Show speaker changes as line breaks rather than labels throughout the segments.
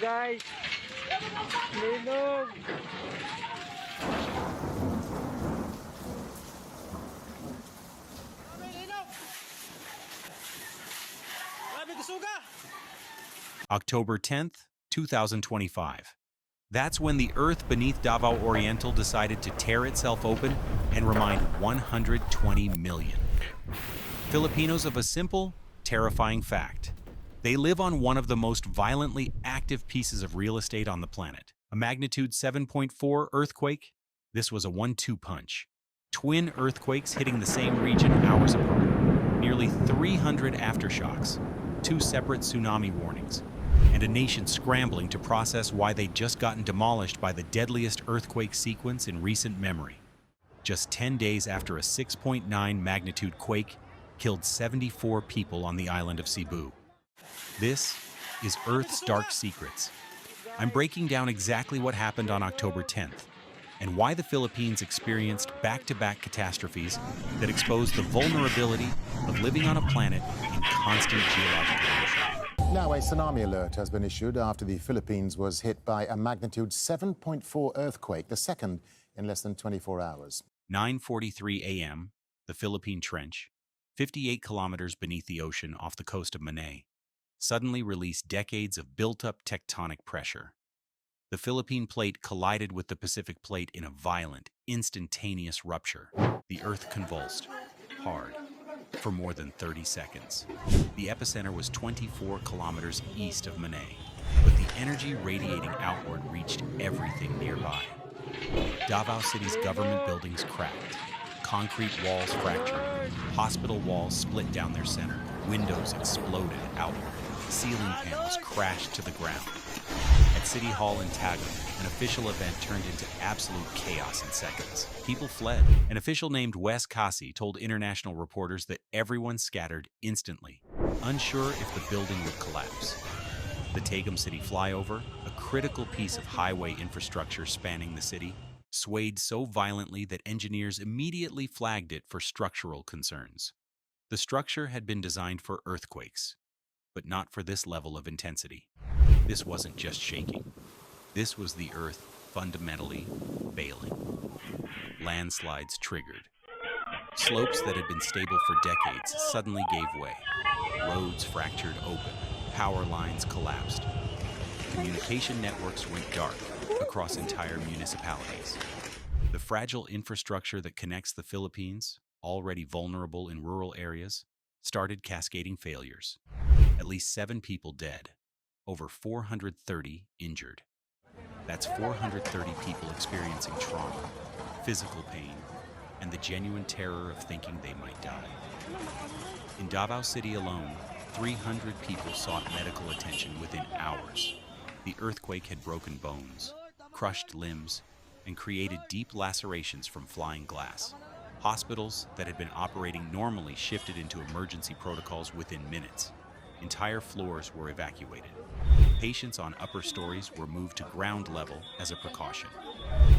guys. Linog.
October 10th, 2025. That's when the Earth beneath Davao Oriental decided to tear itself open and remind 120 million Filipinos of a simple, terrifying fact. They live on one of the most violently active pieces of real estate on the planet. A magnitude 7.4 earthquake. This was a 1-2 punch. Twin earthquakes hitting the same region hours apart. Nearly 300 aftershocks, 2 separate tsunami warnings, and a nation scrambling to process why they'd just gotten demolished by the deadliest earthquake sequence in recent memory. Just 10 days after a 6.9 magnitude quake killed 74 people on the island of Cebu. This is Earth's Dark Secrets. I'm breaking down exactly what happened on October 10th and why the Philippines experienced back-to-back catastrophes that exposed the vulnerability of living on a planet in constant geological motion.
Now, a tsunami alert has been issued after the Philippines was hit by a magnitude 7.4 earthquake, the second in less than 24 hours.
9:43 a.m., the Philippine Trench, 58 kilometers beneath the ocean off the coast of Manay, suddenly released decades of built-up tectonic pressure. The Philippine plate collided with the Pacific plate in a violent, instantaneous rupture. The Earth convulsed, hard, for more than 30 seconds. The epicenter was 24 kilometers east of Manay, but the energy radiating outward reached everything nearby. Davao City's government buildings cracked, concrete walls fractured, hospital walls split down their center, windows exploded outward, ceiling panels crashed to the ground. At City Hall in Tagum, an official event turned into absolute chaos in seconds. People fled. An official named Wes Kasi told international reporters that everyone scattered instantly, unsure if the building would collapse. The Tagum City flyover, a critical piece of highway infrastructure spanning the city, swayed so violently that engineers immediately flagged it for structural concerns. The structure had been designed for earthquakes, but not for this level of intensity. This wasn't just shaking. This was the Earth fundamentally failing. Landslides triggered. Slopes that had been stable for decades suddenly gave way. Roads fractured open. Power lines collapsed. Communication networks went dark across entire municipalities. The fragile infrastructure that connects the Philippines, already vulnerable in rural areas, started cascading failures. At least 7 people dead, over 430 injured. That's 430 people experiencing trauma, physical pain, and the genuine terror of thinking they might die. In Davao City alone, 300 people sought medical attention within hours. The earthquake had broken bones, crushed limbs, and created deep lacerations from flying glass. Hospitals that had been operating normally shifted into emergency protocols within minutes. Entire floors were evacuated. Patients on upper stories were moved to ground level as a precaution.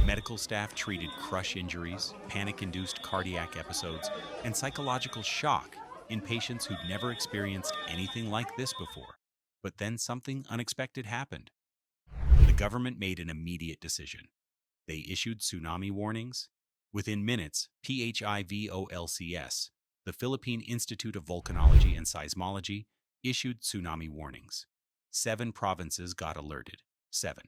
Medical staff treated crush injuries, panic-induced cardiac episodes, and psychological shock in patients who'd never experienced anything like this before. But then something unexpected happened. The government made an immediate decision. They issued tsunami warnings. Within minutes, PHIVOLCS, the Philippine Institute of Volcanology and Seismology, issued tsunami warnings. 7 provinces got alerted. 7.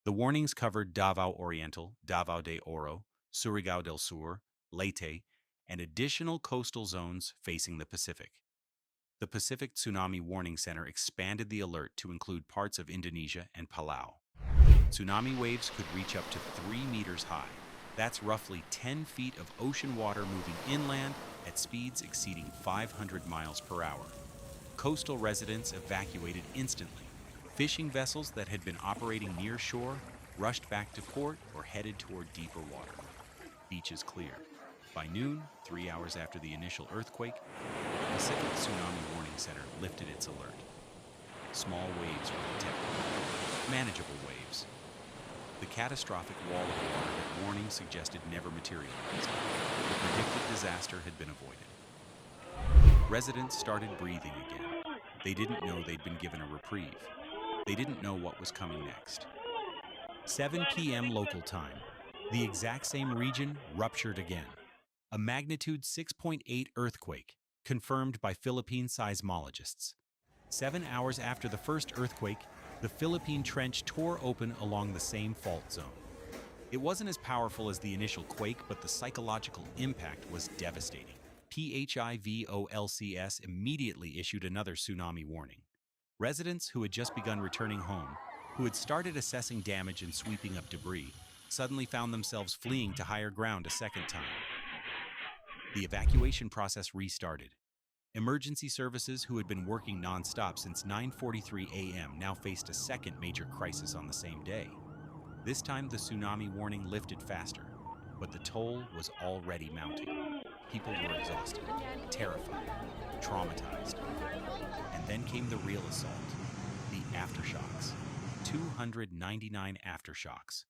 The warnings covered Davao Oriental, Davao de Oro, Surigao del Sur, Leyte, and additional coastal zones facing the Pacific. The Pacific Tsunami Warning Center expanded the alert to include parts of Indonesia and Palau. Tsunami waves could reach up to 3 meters high. That's roughly 10 feet of ocean water moving inland at speeds exceeding 500 miles per hour. Coastal residents evacuated instantly. Fishing vessels that had been operating near shore rushed back to port or headed toward deeper water. Beaches cleared. By noon, 3 hours after the initial earthquake, the Pacific Tsunami Warning Center lifted its alert. Small waves were detected. Manageable waves. The catastrophic wall of water that warning suggested never materialized. The predicted disaster had been avoided. Residents started breathing again. They didn't know they'd been given a reprieve. They didn't know what was coming next. 7 p.m. local time. The exact same region ruptured again. A magnitude 6.8 earthquake, confirmed by Philippine seismologists. 7 hours after the first earthquake, the Philippine Trench tore open along the same fault zone. It wasn't as powerful as the initial quake, but the psychological impact was devastating. PHIVOLCS immediately issued another tsunami warning. Residents who had just begun returning home, who had started assessing damage and sweeping up debris, suddenly found themselves fleeing to higher ground a second time. The evacuation process restarted. Emergency services, who had been working non-stop since 9:43 a.m., now faced a second major crisis on the same day. This time, the tsunami warning lifted faster, but the toll was already mounting. People were exhausted, terrified, traumatized. And then came the real assault, the aftershocks. 299 aftershocks.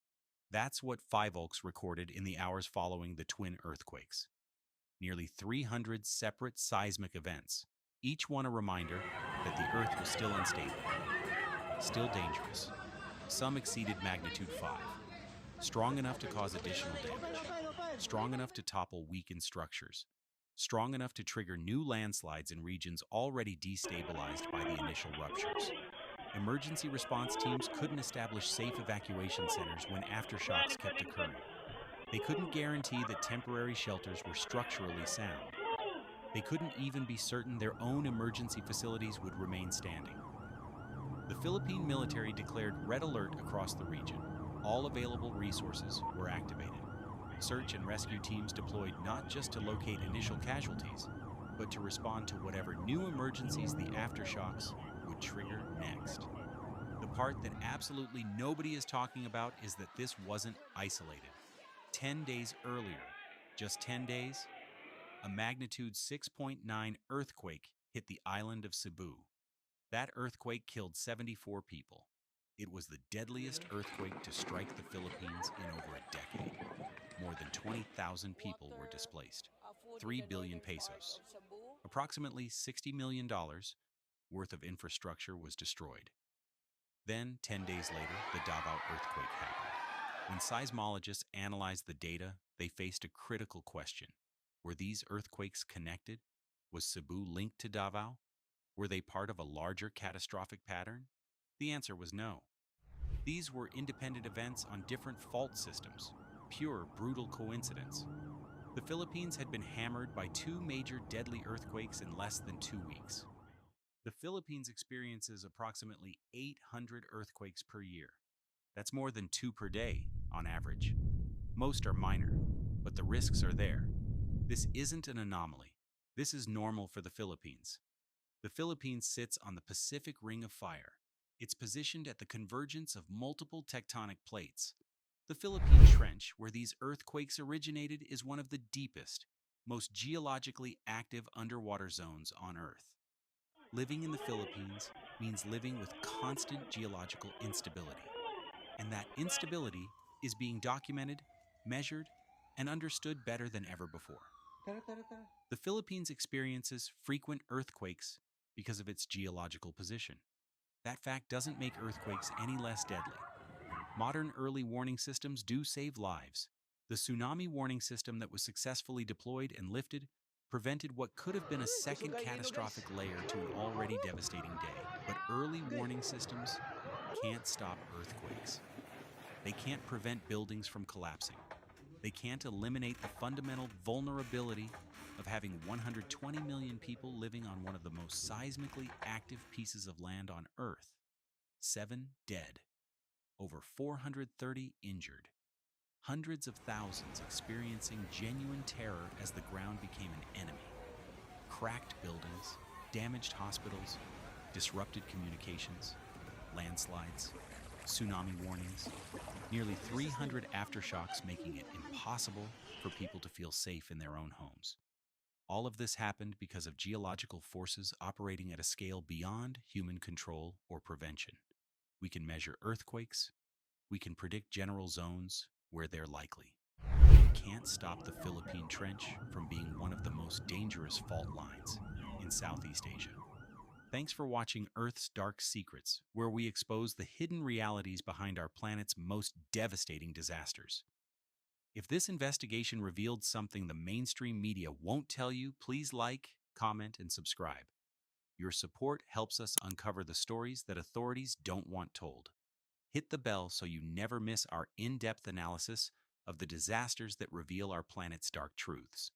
That's what Five Oaks recorded in the hours following the twin earthquakes. Nearly 300 separate seismic events, each one a reminder that the Earth was still unstable, still dangerous. Some exceeded magnitude 5, strong enough to cause additional damage, strong enough to topple weakened structures, strong enough to trigger new landslides in regions already destabilized by the initial ruptures. Emergency response teams couldn't establish safe evacuation centers when aftershocks kept occurring. They couldn't guarantee that temporary shelters were structurally sound. They couldn't even be certain their own emergency facilities would remain standing. The Philippine military declared red alert across the region. All available resources were activated. Search and rescue teams deployed not just to locate initial casualties, but to respond to whatever new emergencies the aftershocks would trigger next. The part that absolutely nobody is talking about is that this wasn't isolated. 10 days earlier, just 10 days, a magnitude 6.9 earthquake hit the island of Cebu. That earthquake killed 74 people. It was the deadliest earthquake to strike the Philippines in over a decade. More than 20,000 people were displaced. 3 billion pesos, approximately $60 million worth of infrastructure was destroyed. Then, 10 days later, the Davao earthquake happened. When seismologists analyzed the data, they faced a critical question. Were these earthquakes connected? Was Cebu linked to Davao? Were they part of a larger catastrophic pattern? The answer was no. These were independent events on different fault systems, pure brutal coincidence. The Philippines had been hammered by 2 major deadly earthquakes in less than 2 weeks. The Philippines experiences approximately 800 earthquakes per year. That's more than 2 per day, on average. Most are minor, but the risks are there. This isn't an anomaly. This is normal for the Philippines. The Philippines sits on the Pacific Ring of Fire. It's positioned at the convergence of multiple tectonic plates. The Philippine Trench, where these earthquakes originated, is one of the deepest, most geologically active underwater zones on Earth. Living in the Philippines means living with constant geological instability. And that instability is being documented, measured, and understood better than ever before. The Philippines experiences frequent earthquakes because of its geological position. That fact doesn't make earthquakes any less deadly. Modern early warning systems do save lives. The tsunami warning system that was successfully deployed and lifted prevented what could have been a second catastrophic layer to an already devastating day. But early warning systems can't stop earthquakes. They can't prevent buildings from collapsing. They can't eliminate the fundamental vulnerability of having 120 million people living on one of the most seismically active pieces of land on Earth. 7 dead. Over 430 injured. Hundreds of thousands experiencing genuine terror as the ground became an enemy. Cracked buildings, damaged hospitals, disrupted communications, landslides, tsunami warnings, nearly 300 aftershocks, making it impossible for people to feel safe in their own homes. All of this happened because of geological forces operating at a scale beyond human control or prevention. We can measure earthquakes. We can predict general zones where they're likely. We can't stop the Philippine Trench from being one of the most dangerous fault lines in Southeast Asia. Thanks for watching Earth's Dark Secrets, where we expose the hidden realities behind our planet's most devastating disasters. If this investigation revealed something the mainstream media won't tell you, please like, comment, and subscribe. Your support helps us uncover the stories that authorities don't want told. Hit the bell so you never miss our in-depth analysis of the disasters that reveal our planet's dark truths.